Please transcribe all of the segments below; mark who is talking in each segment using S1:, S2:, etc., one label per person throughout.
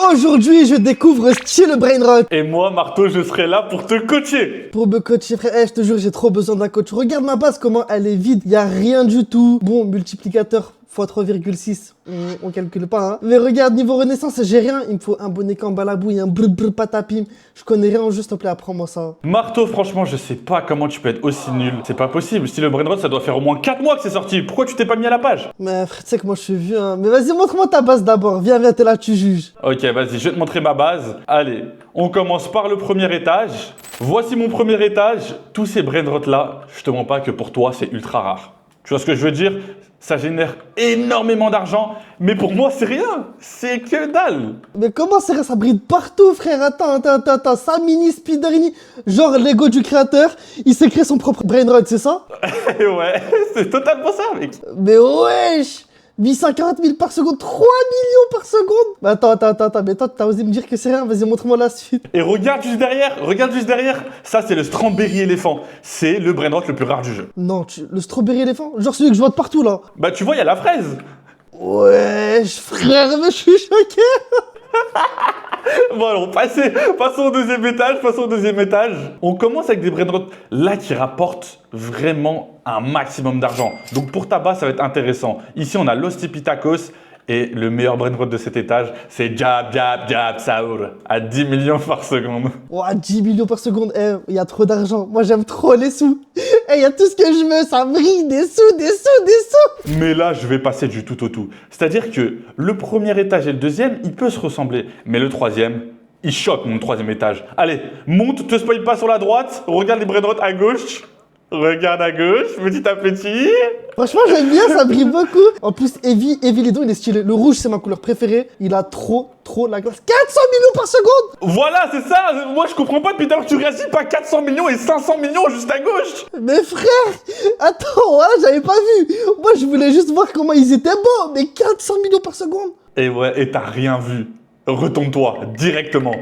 S1: Aujourd'hui, je découvre Style Brainrot.
S2: Et moi, Marteau, je serai là pour te coacher.
S1: Pour me coacher, frère, je te jure, j'ai trop besoin d'un coach. Regarde ma base, comment elle est vide. Y a rien du tout. Bon, multiplicateur x 3,6. On calcule pas, hein. Mais regarde, niveau renaissance, j'ai rien. Il me faut un bonnet cambalabouille, un brr patapim. Je connais rien en jeu, s'il te plaît, apprends-moi ça.
S2: Marteau, franchement, je sais pas comment tu peux être aussi nul. C'est pas possible. Style Brainrot, ça doit faire au moins 4 mois que c'est sorti. Pourquoi tu t'es pas mis à la page?
S1: Mais frère, tu sais que moi, je suis vieux, hein. Mais vas-y, montre-moi ta base d'abord. Viens, t'es là, tu juges.
S2: Ok, vas-y, je vais te montrer ma base. Allez, on commence par le premier étage. Voici mon premier étage. Tous ces Brainrot là, je te mens pas que pour toi, c'est ultra rare. Tu vois ce que je veux dire? Ça génère énormément d'argent, mais pour moi, c'est rien. C'est que dalle.
S1: Mais comment ça brille partout, frère? Attends. Samini, Spiderini, genre Lego du créateur, il s'est créé son propre Brainrot, c'est ça?
S2: Ouais, c'est totalement ça, mec.
S1: Mais wesh! 840 000 par seconde, 3 millions par seconde! Mais attends, mais toi, t'as osé me dire que c'est rien, vas-y, montre-moi la suite.
S2: Et regarde juste derrière, ça c'est le Strawberry éléphant. C'est le Brainrot le plus rare du jeu.
S1: Non, le strawberry éléphant? Genre celui que je vois de partout, là.
S2: Bah tu vois, il y a la fraise.
S1: Wesh, frère, mais je suis choqué!
S2: Bon alors, passons au deuxième étage. On commence avec des Brainrot là qui rapportent vraiment un maximum d'argent. Donc pour ta base, ça va être intéressant. Ici, on a l'Ostipithecus et le meilleur Brainrot de cet étage, c'est Jab Saur à 10 millions par seconde.
S1: Ouah, 10 millions par seconde, il y a trop d'argent. Moi, j'aime trop les sous. Il y a tout ce que je veux, ça brille, des sous.
S2: Mais là, je vais passer du tout au tout. C'est-à-dire que le premier étage et le deuxième, il peut se ressembler. Mais le troisième, il choque mon troisième étage. Allez, monte, te spoil pas sur la droite, regarde les Brainrot à gauche. Regarde à gauche, petit à petit.
S1: Franchement, j'aime bien, ça brille beaucoup. En plus, Evie Lidon, il est stylé. Le rouge, c'est ma couleur préférée. Il a trop la classe. 400 millions par seconde!
S2: Voilà, c'est ça. Moi, je comprends pas depuis tout à l'heure que tu réagis pas 400 millions et 500 millions juste à gauche.
S1: Mais frère, attends, voilà, j'avais pas vu. Moi, je voulais juste voir comment ils étaient beaux. Mais 400 millions par seconde!
S2: Et ouais, et t'as rien vu. Retourne-toi, directement. Et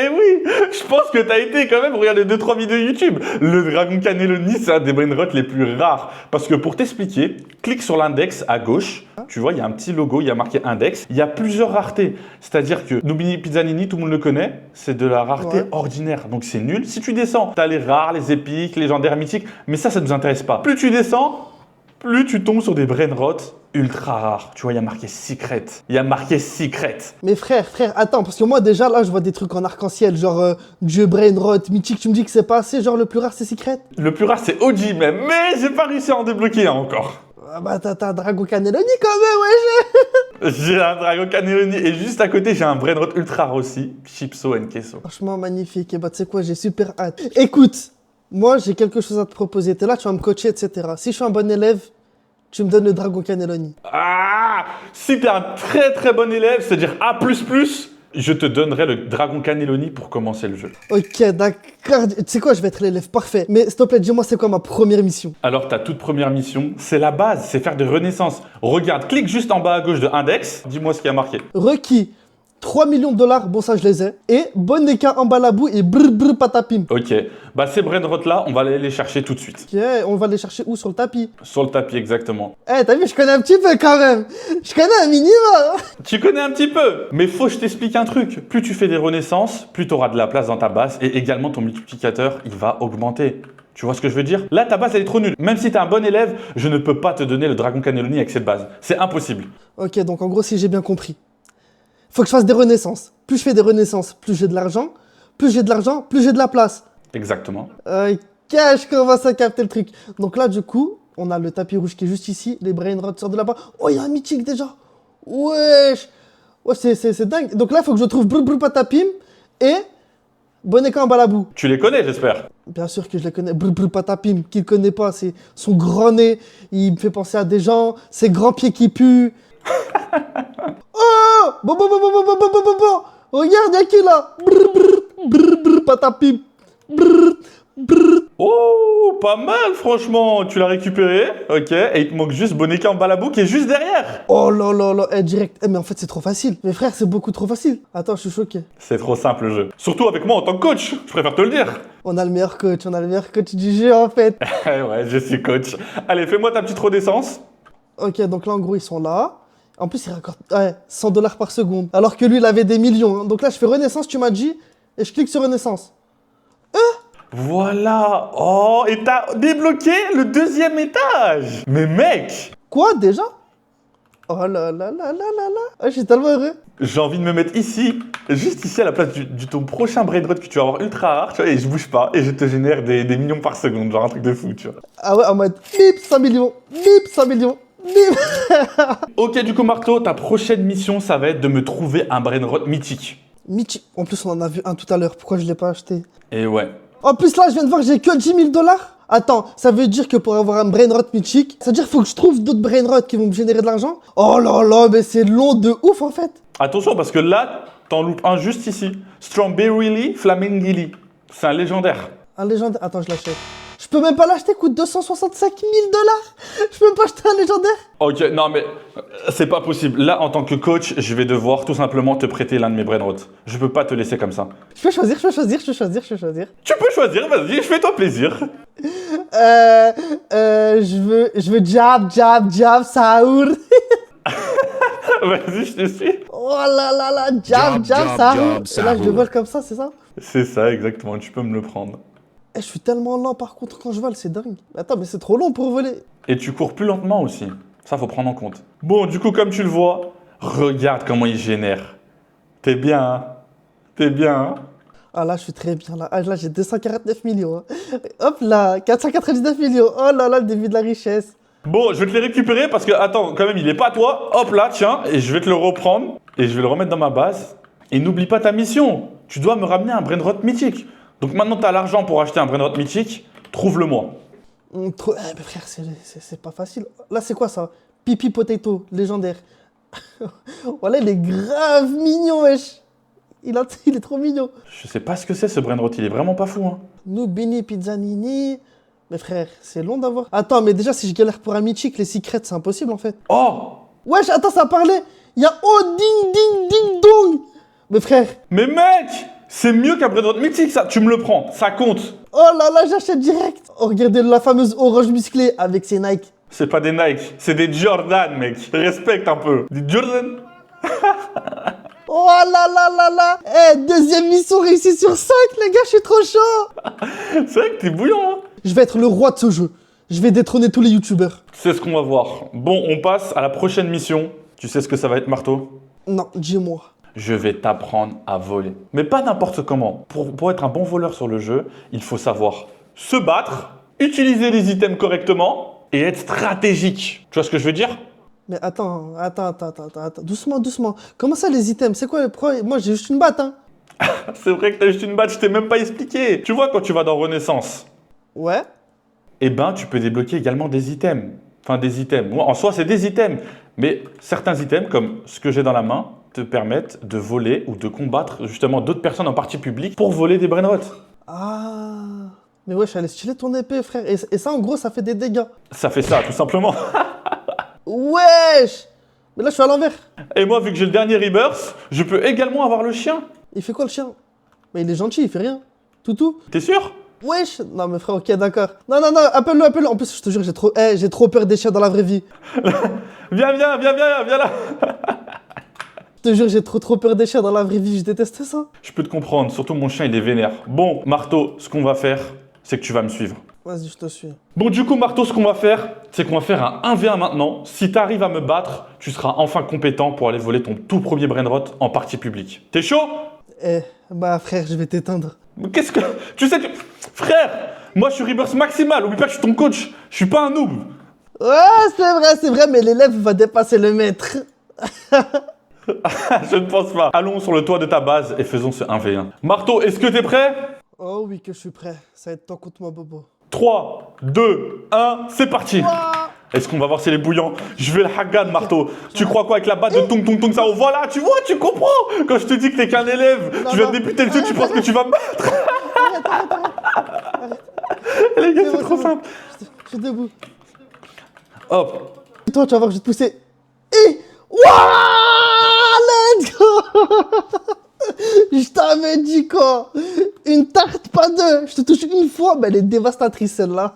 S2: oui, je pense que t'as été quand même regarder 2-3 vidéos YouTube. Le Dragon Cannelloni, c'est un des Brainrot les plus rares. Parce que pour t'expliquer, clique sur l'index à gauche. Tu vois, il y a un petit logo, il y a marqué index. Il y a plusieurs raretés. C'est-à-dire que Nubini Pizzanini, tout le monde le connaît, c'est de la rareté ordinaire. Donc c'est nul. Si tu descends, t'as les rares, les épiques, les légendaires, mythiques. Mais ça nous intéresse pas. Plus tu descends, plus tu tombes sur des Brainrot ultra rares. Tu vois, il y a marqué secret.
S1: Mais frère, attends, parce que moi, déjà, là, je vois des trucs en arc-en-ciel, genre Dieu Brainrot, mythique, tu me dis que c'est pas assez, genre le plus rare, c'est secret?
S2: Le plus rare, c'est OG même, mais j'ai pas réussi à en débloquer un encore.
S1: Ah bah, t'as un Dragon Cannelloni quand même, ouais.
S2: J'ai un Dragon Cannelloni et juste à côté, j'ai un Brainrot ultra rare aussi, Chipso Queso.
S1: Franchement, magnifique. Et bah, tu sais quoi, j'ai super hâte. Écoute, moi, j'ai quelque chose à te proposer. T'es là, tu vas me coacher, etc. Si je suis un bon élève, tu me donnes le Dragon Cannelloni.
S2: Ah, si t'es un très bon élève, c'est-à-dire A++, je te donnerai le Dragon Cannelloni pour commencer le jeu.
S1: Ok, d'accord. Tu sais quoi, je vais être l'élève parfait. Mais s'il te plaît, dis-moi, c'est quoi ma première mission?
S2: Alors, ta toute première mission, c'est la base, c'est faire des renaissances. Regarde, clique juste en bas à gauche de Index, dis-moi ce qu'il y a marqué.
S1: Requis 3 millions de $, bon ça je les ai. Et Boneka en balabou et brr patapim.
S2: Ok, bah ces Brainrot là, on va aller les chercher tout de suite.
S1: Ok, on va les chercher où? Sur le tapis?
S2: Sur le tapis, exactement.
S1: Eh, t'as vu, je connais un petit peu quand même. Je connais un minimum.
S2: Tu connais un petit peu, mais faut que je t'explique un truc. Plus tu fais des renaissances, plus tu auras de la place dans ta base et également ton multiplicateur, il va augmenter. Tu vois ce que je veux dire? Là, ta base, elle est trop nulle. Même si t'es un bon élève, je ne peux pas te donner le Dragon Cannelloni avec cette base. C'est impossible.
S1: Ok, donc en gros, si j'ai bien compris, faut que je fasse des renaissances. Plus je fais des renaissances, plus j'ai de l'argent. Plus j'ai de l'argent, plus j'ai de la place.
S2: Exactement.
S1: Ok, je commence à capter le truc. Donc là, du coup, on a le tapis rouge qui est juste ici. Les Brainrot sortent de là-bas. Oh, il y a un mythique déjà. Wesh. Ouais, c'est dingue. Donc là, il faut que je trouve brr patapim et Boneka en balabou.
S2: Tu les connais, j'espère.
S1: Bien sûr que je les connais. Brr patapim, qui le connaît pas, c'est son grand nez. Il me fait penser à des gens. Ses grands pieds qui puent. Oh! Bon. Regarde, y'a qui là? Brr patapim.
S2: Oh, pas mal, franchement. Tu l'as récupéré, ok. Et il te manque juste Boneka en balabou qui est juste derrière.
S1: Oh là, direct. Mais en fait, c'est trop facile. Mes frères, c'est beaucoup trop facile. Attends, je suis choqué.
S2: C'est trop simple le jeu. Surtout avec moi en tant que coach, je préfère te le dire.
S1: On a le meilleur coach du jeu en fait.
S2: Ouais, je suis coach. Allez, fais-moi ta petite renaissance.
S1: Ok, donc là, en gros, ils sont là. En plus, il raccorde 100 dollars par seconde. Alors que lui, il avait des millions. Hein. Donc là, je fais Renaissance, tu m'as dit, et je clique sur Renaissance.
S2: Voilà. Oh, et t'as débloqué le 2e étage. Mais mec,
S1: Quoi, déjà? Oh là là là là là là. Ah, je suis tellement heureux.
S2: j'ai envie de me mettre ici, juste ici à la place du ton prochain brainrot que tu vas avoir ultra rare, tu vois, et je bouge pas, et je te génère des millions par seconde, genre un truc de fou, tu vois.
S1: Ah ouais, en mode bip, 100 millions, bip, 100 millions, bip.
S2: Ok, du coup, Marteau, ta prochaine mission, ça va être de me trouver un brainrot mythique.
S1: Michi. En plus, on en a vu un tout à l'heure. Pourquoi je l'ai pas acheté?
S2: Et ouais.
S1: En plus, là, je viens de voir que j'ai que 10 000 dollars. Attends, ça veut dire que pour avoir un brainrot mythique, ça veut dire qu'il faut que je trouve d'autres brainrots qui vont me générer de l'argent? Oh là là, mais c'est long de ouf en fait.
S2: Attention, parce que là, t'en loupes un juste ici. Strawberry Flamingili. C'est un légendaire.
S1: Un légendaire. Attends, je l'achète. Je peux même pas l'acheter, coûte 265 000 dollars. Je peux même pas acheter un légendaire.
S2: Ok, non mais c'est pas possible. Là, en tant que coach, je vais devoir tout simplement te prêter l'un de mes brainrots. Je peux pas te laisser comme ça.
S1: Je peux choisir, je peux choisir, je peux choisir, je peux choisir.
S2: Tu peux choisir, vas-y, fais-toi plaisir.
S1: Je veux jab, Saour.
S2: Vas-y, je te suis.
S1: Oh là là là, jab,
S3: Jab,
S1: Saour.
S3: jab,
S1: Et là, je le
S3: Saour.
S1: vole comme ça, c'est ça?
S2: C'est ça, exactement, tu peux me le prendre.
S1: Eh, je suis tellement lent par contre quand je vole, c'est dingue. Attends, mais c'est trop long pour voler.
S2: Et tu cours plus lentement aussi. Ça, faut prendre en compte. Bon, du coup, comme tu le vois, regarde comment il génère. T'es bien, hein? T'es bien, hein?
S1: Ah là, je suis très bien là. Ah là, j'ai 249 millions. Hein. Hop là, 499 millions. Oh là là, le début de la richesse.
S2: Bon, je vais te les récupérer parce que, attends, quand même, il est pas à toi. Hop là, tiens, et je vais te le reprendre. Et je vais le remettre dans ma base. Et n'oublie pas ta mission. Tu dois me ramener un brainrot mythique. Donc maintenant, tu as l'argent pour acheter un brainrot mythique. Trouve-le-moi.
S1: Trop... Eh, mais frère, c'est pas facile. Là, c'est quoi ça? Pipi Potato, légendaire. Voilà, il est grave mignon, wesh. Il est trop mignon.
S2: Je sais pas ce que c'est ce brainrot, il est vraiment pas fou, hein.
S1: Nubini Pizzanini. Mais frère, c'est long d'avoir. Attends, mais déjà, si je galère pour un mythique, les secrets, c'est impossible en fait.
S2: Oh!
S1: Wesh, attends, ça a parlé. Il y a oh ding ding ding dong. Mais frère,
S2: Mais mec! C'est mieux qu'un brainrot mythique, ça. Tu me le prends, ça compte.
S1: oh là là, j'achète direct. Oh, regardez la fameuse orange musclée avec ses Nike.
S2: C'est pas des Nike, c'est des Jordan, mec. Respecte un peu. Des Jordan?
S1: Oh là là là là. Eh, deuxième mission réussie sur 5, les gars, je suis trop chaud.
S2: C'est vrai que t'es bouillant, hein.
S1: Je vais être le roi de ce jeu. Je vais détrôner tous les youtubeurs.
S2: C'est ce qu'on va voir. Bon, on passe à la prochaine mission. Tu sais ce que ça va être, Marteau?
S1: Non, dis-moi.
S2: Je vais t'apprendre à voler. Mais pas n'importe comment. Pour être un bon voleur sur le jeu, il faut savoir se battre, utiliser les items correctement et être stratégique. Tu vois ce que je veux dire?
S1: Mais attends. Doucement, doucement. Comment ça, les items? C'est quoi le problème? Moi, j'ai juste une batte, hein.
S2: C'est vrai que t'as juste une batte, je t'ai même pas expliqué. Tu vois, quand tu vas dans Renaissance,
S1: Ouais.
S2: eh ben, tu peux débloquer également des items. Enfin, des items. Moi, en soi, c'est des items. Mais certains items, comme ce que j'ai dans la main, te permettent de voler ou de combattre justement d'autres personnes en partie publique pour voler des brainrots.
S1: Ah. Mais wesh, elle est stylée ton épée, frère. Et ça, en gros, ça fait des dégâts.
S2: Ça fait ça, tout simplement.
S1: Wesh. Mais là, je suis à l'envers.
S2: Et moi, vu que j'ai le dernier rebirth, je peux également avoir le chien.
S1: Il fait quoi, le chien? Mais il est gentil, il fait rien. Toutou.
S2: T'es sûr?
S1: Wesh. Non, mais frère, ok, d'accord. Non, appelle-le. En plus, je te jure, j'ai trop peur des chiens dans la vraie vie.
S2: Viens là.
S1: Je te jure, j'ai trop peur des chiens dans la vraie vie. Je déteste ça.
S2: Je peux te comprendre, surtout mon chien, il est vénère. Bon, Marteau, ce qu'on va faire, c'est que tu vas me suivre.
S1: Vas-y, je te suis.
S2: Bon, du coup, Marteau, ce qu'on va faire, c'est qu'on va faire un 1v1 maintenant. Si tu arrives à me battre, tu seras enfin compétent pour aller voler ton tout premier brainrot en partie publique. T'es chaud?
S1: Eh, bah frère, je vais t'éteindre.
S2: Mais qu'est-ce que... Tu sais que... Frère, moi, je suis rebirth maximal. Oublie pas que je suis ton coach. Je suis pas un noob.
S1: Ouais, c'est vrai, mais l'élève va dépasser le maître.
S2: Je ne pense pas. Allons sur le toit de ta base et faisons ce 1v1. Marteau, est-ce que t'es prêt?
S1: Oh oui, que je suis prêt. Ça va être toi contre moi, Bobo.
S2: 3, 2, 1, c'est parti. Est-ce qu'on va voir si elle est bouillant? Je vais le Hagan, Marteau. Tu crois quoi avec la batte de Tung Tung Tung Sao? Voilà, tu vois, tu comprends. Quand je te dis que t'es qu'un élève, tu viens de débuter le jeu, tu penses que tu vas me battre.
S1: Arrête.
S2: Les gars,
S1: C'est
S2: c'est
S1: bon,
S2: trop
S1: bon.
S2: simple.
S1: Je suis debout.
S2: Hop.
S1: Et toi, tu vas voir que je vais te pousser. Et... Wouah, let's go. Je t'avais dit quoi? Une tarte, pas deux. Je te touche une fois, mais elle est dévastatrice celle-là.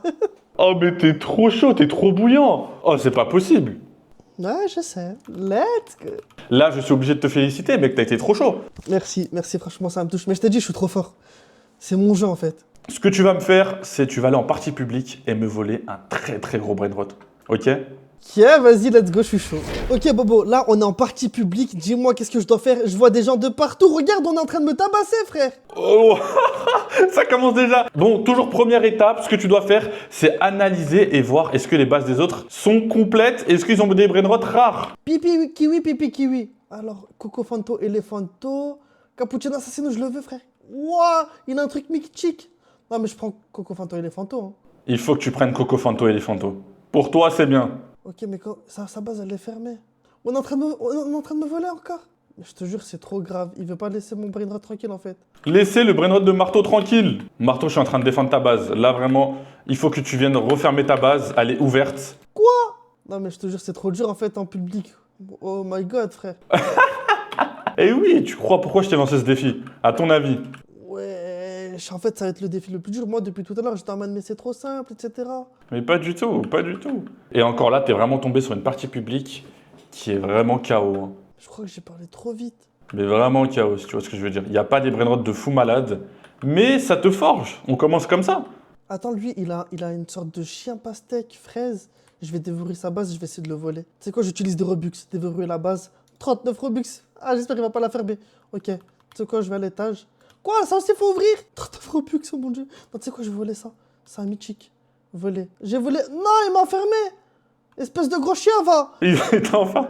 S2: Oh, mais t'es trop chaud, t'es trop bouillant. Oh, c'est pas possible.
S1: Ouais, je sais. Let's go.
S2: Là, je suis obligé de te féliciter, mec, t'as été trop chaud.
S1: Merci, merci, franchement, ça me touche. Mais je t'ai dit, je suis trop fort. C'est mon jeu, en fait.
S2: Ce que tu vas me faire, c'est tu vas aller en partie publique et me voler un très très gros brainrot. Ok?
S1: Ok, vas-y, let's go, je suis chaud. Ok, Bobo, là, on est en partie publique. Dis-moi, qu'est-ce que je dois faire? Je vois des gens de partout. Regarde, on est en train de me tabasser, frère.
S2: Oh, ça commence déjà. Bon, toujours première étape, ce que tu dois faire, c'est analyser et voir est-ce que les bases des autres sont complètes, est-ce qu'ils ont des brainrots rares.
S1: Pipi, kiwi, pipi, kiwi. Alors, Coco Fanto, Elephanto. Cappuccino Assassino, je le veux, frère. Ouah, il a un truc mythique. Non, mais je prends Coco Fanto, Elephanto. Hein.
S2: Il faut que tu prennes Coco Fanto et Elephanto. Pour toi, c'est bien.
S1: Ok, mais quand... sa base, elle est fermée. On est en train de me voler encore. Mais je te jure, c'est trop grave. Il veut pas laisser mon brainrot tranquille, en fait.
S2: Laissez le brainrot de Marteau tranquille. Marteau, je suis en train de défendre ta base. Là, vraiment, il faut que tu viennes refermer ta base. Elle est ouverte.
S1: Non, mais je te jure, c'est trop dur, en fait, en public. Oh my god, frère.
S2: Eh oui, tu crois pourquoi je t'ai lancé ce défi? À ton avis?
S1: Ouais, en fait, ça va être le défi le plus dur. Moi, depuis tout à l'heure, j'étais en mode, mais c'est trop simple, etc.
S2: Mais pas du tout, pas du tout. Et encore là, t'es vraiment tombé sur une partie publique qui est vraiment KO. Hein.
S1: Je crois que j'ai parlé trop vite.
S2: Mais vraiment KO, si tu vois ce que je veux dire. Il n'y a pas des brainrots de fou malade, mais ça te forge. On commence comme ça.
S1: Attends, lui, il a une sorte de chien pastèque, fraise. Je vais déverrouiller sa base, je vais essayer de le voler. Tu sais quoi, j'utilise des Robux. Déverrouiller la base. 39 Robux. Ah, j'espère qu'il va pas la fermer. Ok. Tu sais quoi, je vais à l'étage. Quoi, ça aussi, faut ouvrir 39 Robux, oh mon dieu. Non, tu sais quoi, je vais voler ça. C'est un mythique. Voler. J'ai volé. Non, il m'a fermé. Espèce de gros chien, va.
S2: Il t'a enfin...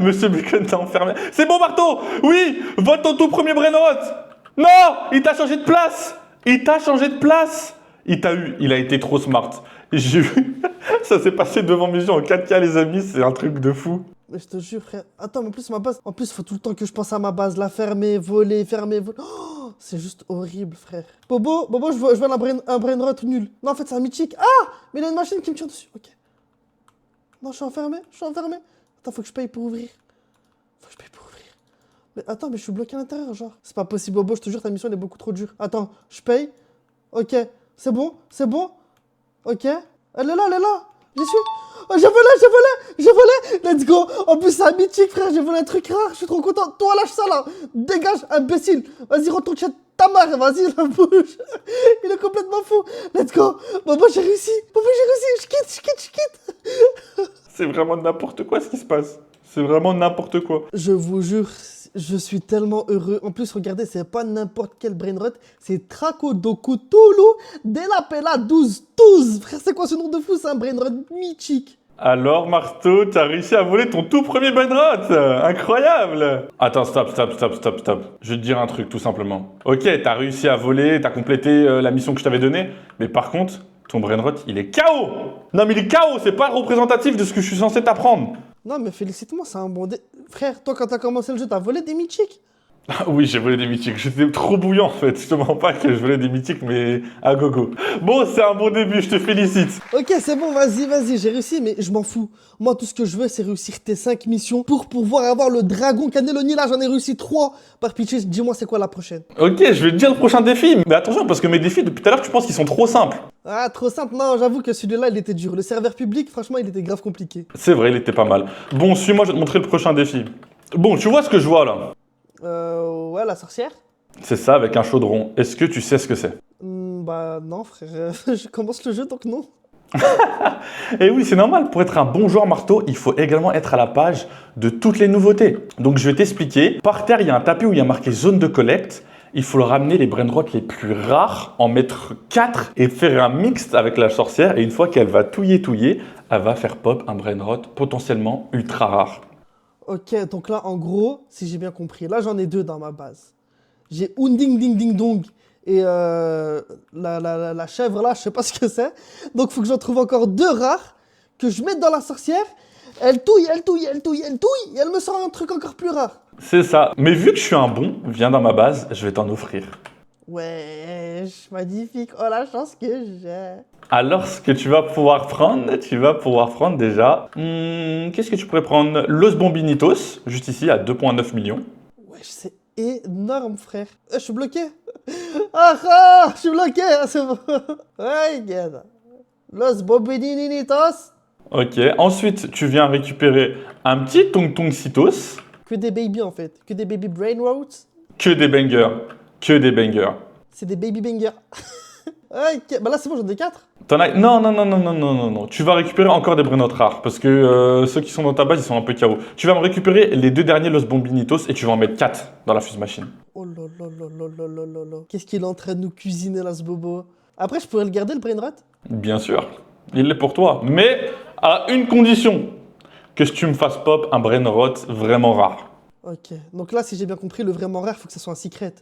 S2: Monsieur Bacon t'a enfermé. C'est bon, Marteau. Oui, vole ton tout premier brainrot. Non, il t'a changé de place. Il t'a changé de place. Il t'a eu. Il a été trop smart. J'ai vu. Ça s'est passé devant mes yeux en 4K, les amis. C'est un truc de fou.
S1: Mais je te jure, frère. Attends, mais en plus, ma base. En plus, il faut tout le temps que je pense à ma base. La fermer, voler, fermer, voler. Oh, c'est juste horrible, frère. Bobo, je vois un brainrot nul. Non, en fait, c'est un mythique. Ah, mais il y a une machine qui me tire dessus. Ok. Non, je suis enfermé. Attends, faut que je paye pour ouvrir. Mais attends, mais je suis bloqué à l'intérieur, genre. C'est pas possible, Bobo, je te jure, ta mission, elle est beaucoup trop dure. Attends, je paye. Ok. C'est bon. Ok. Elle est là. J'y suis. Oh, j'ai volé. Let's go. En plus, c'est un mythique, frère. J'ai volé un truc rare. Je suis trop content. Toi, lâche ça, là. Dégage, imbécile. Vas-y, retourne chez ta mère. Vas-y, la bouche. Il est complètement fou. Let's go. Bobo, j'ai réussi. Je quitte.
S2: C'est vraiment n'importe quoi ce qui se passe. C'est vraiment n'importe quoi.
S1: Je vous jure, je suis tellement heureux. En plus, regardez, c'est pas n'importe quel brainrot, c'est Trakodoku Tulu de la Pela 12. Frère, c'est quoi ce nom de fou? C'est un brainrot mythique.
S2: Alors, Marteau, t'as réussi à voler ton tout premier brainrot. Incroyable. Attends, stop. Je vais te dire un truc, tout simplement. Ok, t'as réussi à voler, t'as complété la mission que je t'avais donnée, mais par contre, ton brainrot, il est KO. Non, mais il est KO, c'est pas représentatif de ce que je suis censé t'apprendre.
S1: Non, mais félicite-moi, c'est un bon Frère, toi, quand t'as commencé le jeu, t'as volé des mythiques?
S2: Ah oui, j'ai volé des mythiques. J'étais trop bouillant en fait. Je te mens pas que je volais des mythiques, mais à gogo. Bon, c'est un bon début, je te félicite.
S1: Ok, c'est bon, vas-y, j'ai réussi, mais je m'en fous. Moi, tout ce que je veux, c'est réussir tes 5 missions pour pouvoir avoir le dragon Cannelloni. Là, j'en ai réussi 3. Par pitié, dis-moi, c'est quoi la prochaine?
S2: Ok, je vais te dire le prochain défi. Mais attention, parce que mes défis, depuis tout à l'heure, tu penses qu'ils sont trop simples.
S1: Ah, trop simple. Non, j'avoue que celui-là, il était dur. Le serveur public, franchement, il était grave compliqué.
S2: C'est vrai, il était pas mal. Bon, suis-moi, je vais te montrer le prochain défi. Bon, tu vois ce que je vois là?
S1: Ouais, la sorcière?
S2: C'est ça, avec un chaudron. Est-ce que tu sais ce que c'est?
S1: Bah non, frère. Je commence le jeu, donc non.
S2: Et oui, c'est normal. Pour être un bon joueur marteau, il faut également être à la page de toutes les nouveautés. Donc, je vais t'expliquer. Par terre, il y a un tapis où il y a marqué zone de collecte. Il faut ramener les brainrots les plus rares, en mettre 4 et faire un mixte avec la sorcière. Et une fois qu'elle va touiller, elle va faire pop un brainrot potentiellement ultra rare.
S1: Ok, donc là, en gros, si j'ai bien compris, là, j'en ai 2 dans ma base. J'ai Unding Ding Ding Dong et la chèvre là, je sais pas ce que c'est. Donc, il faut que j'en trouve encore 2 rares que je mette dans la sorcière. Elle touille, et elle me sort un truc encore plus rare.
S2: C'est ça. Mais vu que je suis un bon, viens dans ma base, je vais t'en offrir.
S1: Wesh, magnifique. Oh, la chance que j'ai.
S2: Alors, ce que tu vas pouvoir prendre déjà... qu'est-ce que tu pourrais prendre? Los Bombinitos, juste ici, à 2,9 millions.
S1: Wesh, c'est énorme, frère. Je suis bloqué. Je suis bloqué. C'est bon. Ouais, regarde. Los Bombinitos.
S2: Ok. Ensuite, tu viens récupérer un petit Tong Tong Citos.
S1: Que des baby en fait. Que des baby brain rots.
S2: Que des bangers. Que des bangers.
S1: C'est des baby bangers. Ok, bah là c'est bon, j'en ai 4.
S2: T'en as... Non, non, non, non, non, non, non, non. Tu vas récupérer encore des Brainottes rares parce que ceux qui sont dans ta base, ils sont un peu KO. Tu vas me récupérer les 2 derniers Los Bombinitos et tu vas en mettre 4 dans la fuse machine.
S1: Oh là là là là là là là là. Qu'est-ce qu'il est en train de nous cuisiner là, ce bobo? Après, je pourrais le garder, le brain rot?
S2: Bien sûr, il l'est pour toi. Mais à une condition, que tu me fasses pop un Brainrot vraiment rare.
S1: Ok, donc là, si j'ai bien compris, le vraiment rare, faut que ça soit un secret.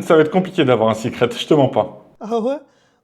S2: Ça va être compliqué d'avoir un secret, je te mens pas.
S1: Ah ouais?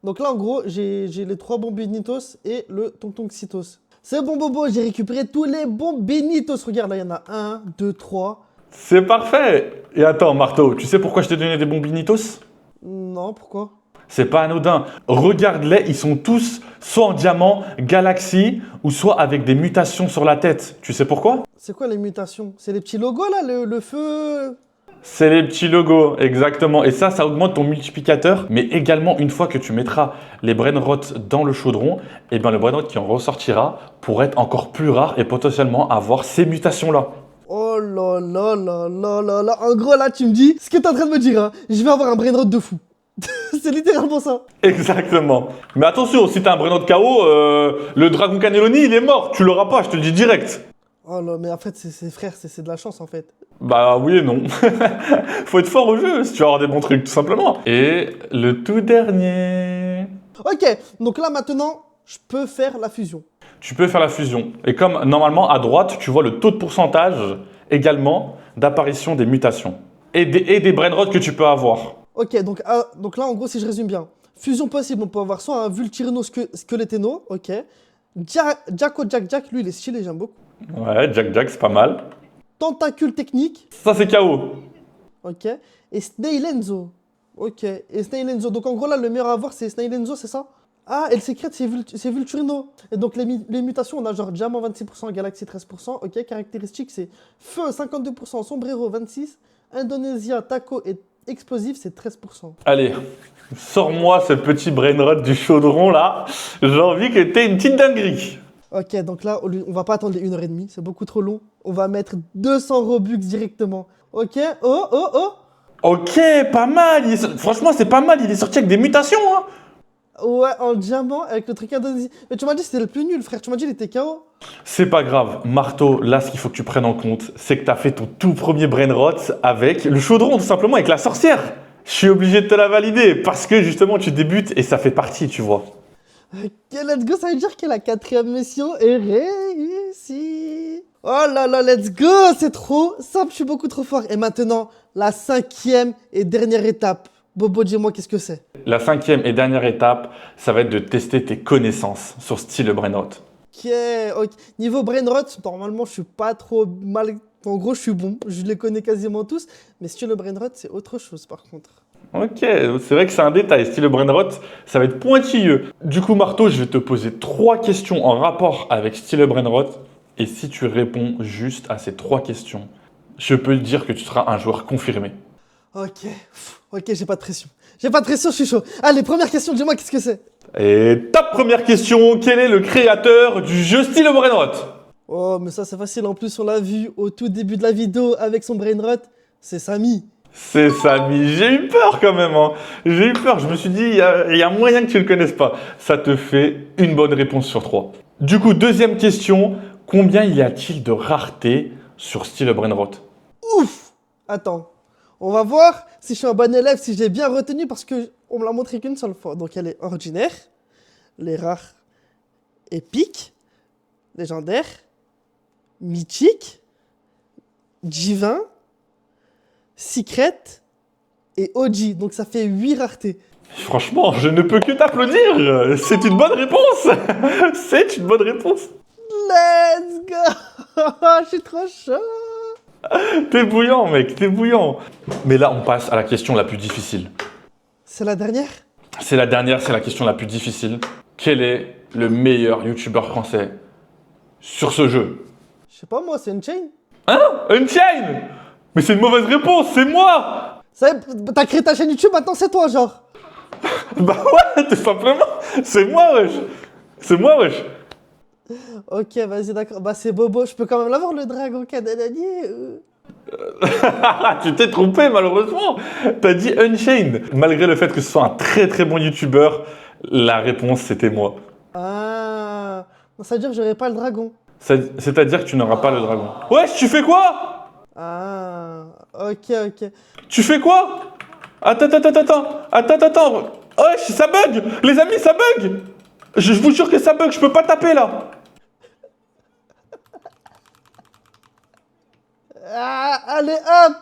S1: Donc là, en gros, j'ai les 3 bons Benitos et le Tonton Xitos. C'est bon, bobo, j'ai récupéré tous les bons Benitos. Regarde, là, il y en a 1, 2, 3.
S2: C'est parfait. Et attends, Marteau, tu sais pourquoi je t'ai donné des bons Binitos?
S1: Non, pourquoi?
S2: C'est pas anodin. Regarde-les, ils sont tous soit en diamant, galaxie, ou soit avec des mutations sur la tête. Tu sais pourquoi?
S1: C'est quoi les mutations? C'est les petits logos, là, le feu?
S2: C'est les petits logos, exactement. Et ça augmente ton multiplicateur. Mais également, une fois que tu mettras les Brainrots dans le chaudron, eh bien, le Brainrot qui en ressortira pourrait être encore plus rare et potentiellement avoir ces mutations-là.
S1: Oh là là là là là là. En gros, là, tu me dis ce que t'es en train de me dire, hein. Je vais avoir un brain rot de fou. C'est littéralement ça.
S2: Exactement. Mais attention, si t'as un Brainrot KO, le Dragon Cannelloni, il est mort. Tu l'auras pas, je te le dis direct.
S1: Oh là, mais en fait, c'est frère, c'est de la chance, en fait.
S2: Bah oui et non. Faut être fort au jeu si tu veux avoir des bons trucs, tout simplement. Et le tout dernier...
S1: Ok, donc là, maintenant, je peux faire la fusion.
S2: Tu peux faire la fusion. Et comme normalement, à droite, tu vois le taux de pourcentage également d'apparition des mutations. Et des Brainrots que tu peux avoir.
S1: Ok, donc là, en gros, si je résume bien, fusion possible, on peut avoir soit un Vultirino Skeleteno, ok. Jacko Jack Jack, lui, il est stylé, j'aime beaucoup.
S2: Ouais, Jack Jack, c'est pas mal.
S1: Tentacule technique,
S2: Ça, c'est KO.
S1: ok. Et Snailenzo, ok. Et Snailenzo, donc en gros, là, le meilleur à avoir, c'est Snailenzo, c'est ça? Ah, et le secret, c'est Vulturino. Et donc, les mutations, on a genre Diamant 26%, Galaxy 13%, ok. Caractéristiques, c'est Feu 52%, Sombrero 26%, Indonesia, Taco et Explosif, c'est 13%.
S2: Allez, sors-moi ce petit Brainrot du chaudron, là. J'ai envie que t'aies une petite dinguerie.
S1: Ok, donc là, on va pas attendre les 1h30, c'est beaucoup trop long. On va mettre 200 Robux directement. Ok, oh, oh, oh.
S2: Ok, pas mal. Franchement, c'est pas mal. Il est sorti avec des mutations, hein.
S1: Ouais, en diamant avec le truc Indonésie. Mais tu m'as dit que c'était le plus nul, frère. Tu m'as dit qu'il était KO.
S2: C'est pas grave. Marteau, là, ce qu'il faut que tu prennes en compte, c'est que t'as fait ton tout premier Brainrot avec le chaudron, tout simplement, avec la sorcière. Je suis obligé de te la valider parce que justement, tu débutes et ça fait partie, tu vois.
S1: Ok, let's go, ça veut dire que la 4e mission est réussie. Oh là là, let's go, c'est trop simple, je suis beaucoup trop fort. Et maintenant, la 5e et dernière étape. Bobo, dis-moi, qu'est-ce que c'est?
S2: La 5e et dernière étape, ça va être de tester tes connaissances sur style Brainrot.
S1: Ok. Niveau brainrot, normalement, je suis pas trop mal. En gros, je suis bon. Je les connais quasiment tous. Mais si tu le brainrot, c'est autre chose, par contre.
S2: Ok, c'est vrai que c'est un détail. Style Brainrot, ça va être pointilleux. Du coup, Marteau, je vais te poser 3 questions en rapport avec style Brainrot. Et si tu réponds juste à ces 3 questions, je peux te dire que tu seras un joueur confirmé.
S1: Ok. Ok, j'ai pas de pression. J'ai pas de pression, je suis chaud. Allez, première question, dis-moi, qu'est-ce que c'est?
S2: Et ta première question, quel est le créateur du jeu style Brainrot?
S1: Oh, mais ça, c'est facile. En plus, on l'a vu au tout début de la vidéo avec son brainrot. C'est Samy.
S2: C'est Samy. J'ai eu peur quand même, hein. J'ai eu peur. Je me suis dit, il y a moyen que tu ne le connaisses pas. Ça te fait une bonne réponse sur 3. Du coup, deuxième question. Combien y a-t-il de rareté sur style Brainrot?
S1: Ouf! Attends. On va voir si je suis un bon élève, si j'ai bien retenu, parce que on me l'a montré qu'une seule fois. Donc, elle est ordinaire, les rares épiques, légendaires, mythiques, divin, secret et OG. Donc, ça fait 8 raretés.
S2: Franchement, je ne peux que t'applaudir. C'est une bonne réponse. C'est une bonne réponse.
S1: Let's go! Je suis trop chaud!
S2: T'es bouillant, mec, t'es bouillant. Mais là, on passe à la question la plus difficile.
S1: C'est la dernière?
S2: C'est la dernière, c'est la question la plus difficile. Quel est le meilleur youtubeur français sur ce jeu?
S1: Je sais pas moi, c'est une chain?
S2: Hein? Unchained? Mais c'est une mauvaise réponse, c'est moi!
S1: Ça y est, t'as créé ta chaîne YouTube, maintenant c'est toi, genre.
S2: Bah ouais, tout simplement. C'est moi, wesh. C'est moi, wesh.
S1: Ok, vas-y, d'accord. Bah, c'est Bobo. Je peux quand même l'avoir, le dragon canadier.
S2: Tu t'es trompé malheureusement. T'as dit Unchained. Malgré le fait que ce soit un très très bon youtubeur, la réponse c'était moi.
S1: Ah. Ça veut dire que j'aurais pas le dragon.
S2: C'est-à-dire que tu n'auras pas le dragon. Wesh, tu fais quoi?
S1: Ah. Ok, ok.
S2: Tu fais quoi? Attends. Wesh, ça bug. Les amis, ça bug. Je vous jure que ça bug, je peux pas taper là.
S1: Ah, allez, hop.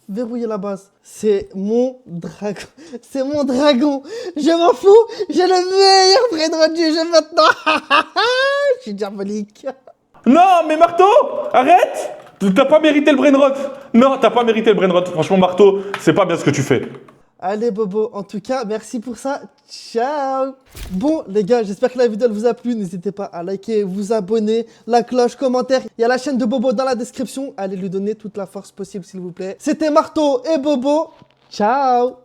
S1: Verrouiller la base. C'est mon dragon. C'est mon dragon. Je m'en fous. J'ai le meilleur brainrot du jeu maintenant. Je suis diabolique.
S2: Non, mais Marteau, arrête. T'as pas mérité le brainrot. Non, t'as pas mérité le brainrot. Franchement, Marteau, c'est pas bien ce que tu fais.
S1: Allez Bobo, en tout cas, merci pour ça. Ciao. Bon les gars, j'espère que la vidéo elle vous a plu. N'hésitez pas à liker, vous abonner, la cloche, commentaire. Il y a la chaîne de Bobo dans la description. Allez lui donner toute la force possible s'il vous plaît. C'était Marteau et Bobo. Ciao.